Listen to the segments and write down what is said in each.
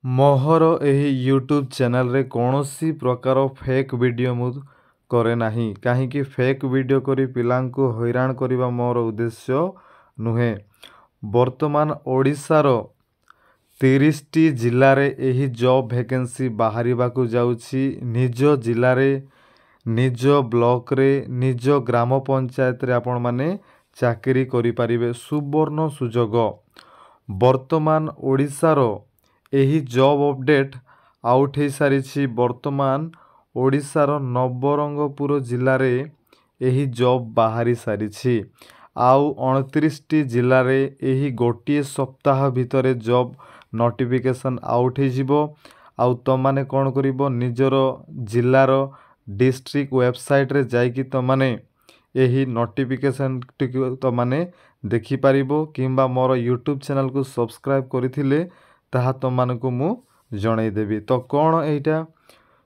मोहर एही YouTube channel रे कौनसी प्रकार फेक वीडियो मु करे नाही कहीं फेक वीडियो करी पिलांको हैरान करिबा मोर उद्देश्य नुहे। वर्तमान ओडिशार 30 टी जिल्ला रे एही जॉब वैकेंसी बाहरिबाकू जाउछि। निज जिल्ला रे निज ब्लॉक रे निज ग्राम पंचायत रे आपण माने चाकरी करि परिबे। सुवर्ण सुजोग वर्तमान ओडिशार एही जॉब अपडेट आउट हो सारी। वर्तमान ओडिशार नवरंगपुर जिल्ला रे एही जॉब बाहरी सारी। आउ 29 टी जिल्ला रे एही गोटिए सप्ताह भितरे जॉब नोटिफिकेशन आउट हो जिवो। आउ तमाने कोन करिवो निजर जिल्लार डिस्ट्रिक्ट वेबसाइट रे जाइकी तमाने एही नोटिफिकेशन टिकु तमाने देखि पारिबो किंबा मोर यूट्यूब चैनल को सब्सक्राइब करिथिले ताहा तमानकु मु जणाई देबी। तो कौन एटा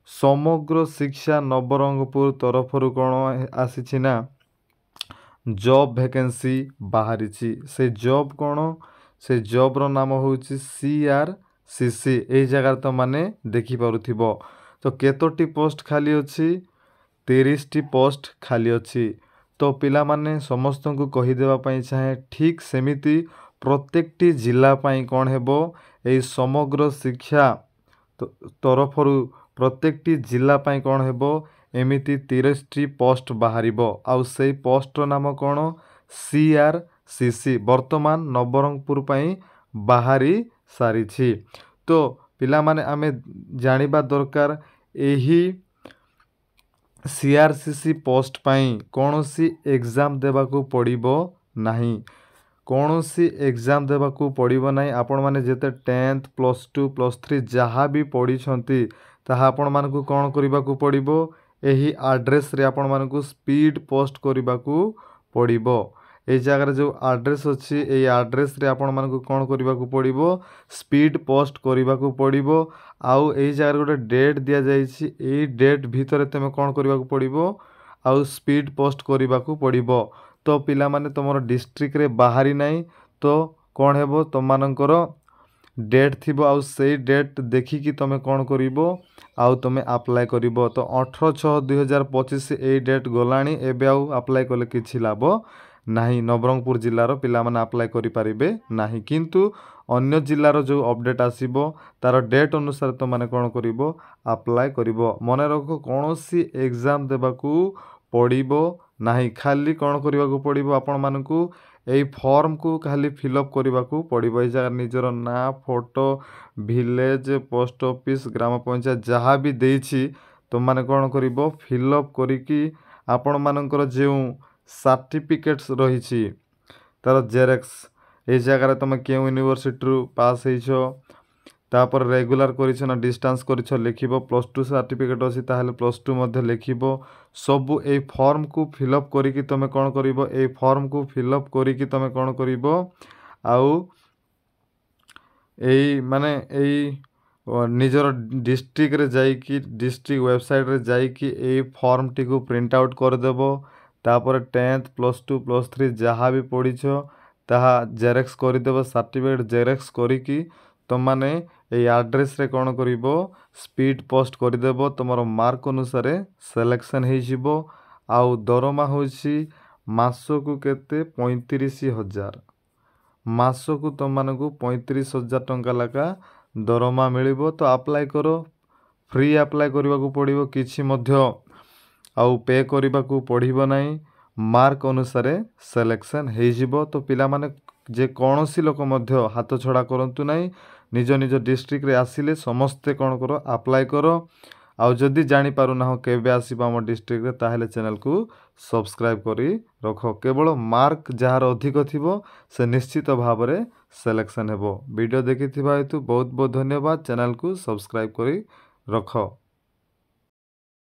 समग्र शिक्षा नवरंगपुर तरफरु कौन आसी ना जॉब वैकेंसी बाहरी से जॉब कौन से जॉब रो नाम होउची CRCC। ए जगह तो माने देखि पारुथिबो। तो केतोटी पोस्ट खाली अछि 30 टी पोस्ट खाली अछि। तो पिला माने समस्त को कहि देबा पई चाहे ठीक सेमिति प्रत्येक टी जिला पई कौन हेबो ए समग्र शिक्षा तरफरु प्रत्येक टी जिला पई कौन हेबो एमिति 30 टी पोस्ट बाहरिबो। आउ सेई पोस्ट नाम कौन CRCC वर्तमान नवरंगपुर पई बाहरी सारी। तो पिला माने आमे जानिबा दरकार एही CRCC पोस्ट पई कोनोसी एग्जाम देबाकू पड़िबो नाही। कौनसी एग्जाम देबाकू पड़िबो नाही। आपण माने जेते 10th +2 +3 जहाँ भी पढ़ी छंती ताहा आपण मानकू कौन करिबाकू पड़िबो एही एड्रेस रे आपण मानकू स्पीड पोस्ट करिबाकू पड़िबो। ए जगह जो एड्रेस अछि ए एड्रेस रे आपण मानकू कौन करिबाकू पड़िबो स्पीड पोस्ट करिबाकू पड़िबो। आउ ए जगह गोटे डेट दिया जाइछि ए डेट भितरे तमे कौन करिबाकू पड़िबो आउ स्पीड पोस्ट करिबाकू पड़िबो। तो पिला माने तमरो डिस्ट्रिक्ट रे बाहरी नाही तो कौन हेबो तमानकर डेट थिबो आउ सेई डेट देखि कि तमे कौन करिवो आउ तमे अप्लाई करिवो। तो 18/6/2025 ए डेट गलाणी एबे आउ अप्लाई कले किछि लाभ नाही। नवरंगपुर जिल्लार पिला माने अप्लाई करि परिबे नाही किंतु अन्य जिल्लार जो अपडेट आसीबो तार डेट अनुसार तो माने कौन करिवो अप्लाई करिवो। मने रखो कोनोसी एग्जाम देबाकू पड़िबो नाही। खाली कौन करिबाकू पड़िबो आपण मानकू एई फॉर्म को खाली फिलअप करिबाकू पड़िबो। ए जगह निजर ना फोटो विलेज पोस्ट ऑफिस ग्राम पंचायत जहाँ भी देइछि तो माने कौन करिवो फिलअप करिकी आपण मानकर जे सर्टिफिकेट्स रहिछि तार जेरेक्स ए जगह तुम के यूनिवर्सिटी रु पास होइछो तापर रेगुलर करिछो ना डिस्टेंस करिछो लिखिबो। +2 सर्टिफिकेट अछि ताहले +2 मध्ये लिखिबो। सब ए फॉर्म को फिलअप करिकी तमे कोन करिवो ए फॉर्म को फिलअप करिकी तमे कोन करिवो आउ एई माने एई निजर डिस्ट्रिक्ट रे जाइकी डिस्ट्रिक्ट वेबसाइट रे जाइकी ए फॉर्म टी को प्रिंट आउट कर देबो। तापर 10th +2 +3 जहाँ भी पढ़िछो ताहा जेरेक्स करि देबो। सर्टिफिकेट जेरेक्स करिकी तुम माने ए एड्रेस रे कौन करिवो स्पीड पोस्ट कर देबो। तुमरो मार्क अनुसार सिलेक्शन हो जिवो। आउ दरमा होछि मासकू केते 35,000 मासकू तुम मानकू 35,000 टंका लका दरमा मिलिबो। तो अप्लाई करो फ्री अप्लाई करबाकू पड़िबो किछि मध्य आउ पे करबाकू पड़िबो नाही। मार्क अनुसार सिलेक्शन हो जिवो। तो पिला माने जे कोनोसी लोक मध्य हाथ छड़ा करंतु नाही। निज निज डिस्ट्रिक्ट रे आसिले समस्ते कौन करो अप्लाई करो। आउ जदि जानी पारु ना हो केबे आसीबा हम डिस्ट्रिक्ट रे ताहले चैनल को सब्सक्राइब करी रखो। केवल मार्क जार अधिक थिबो से निश्चित भाव रे सिलेक्शन हेबो। वीडियो देखिथिबा हेतु बहुत बहुत धन्यवाद। चैनल को सब्सक्राइब करी रखो।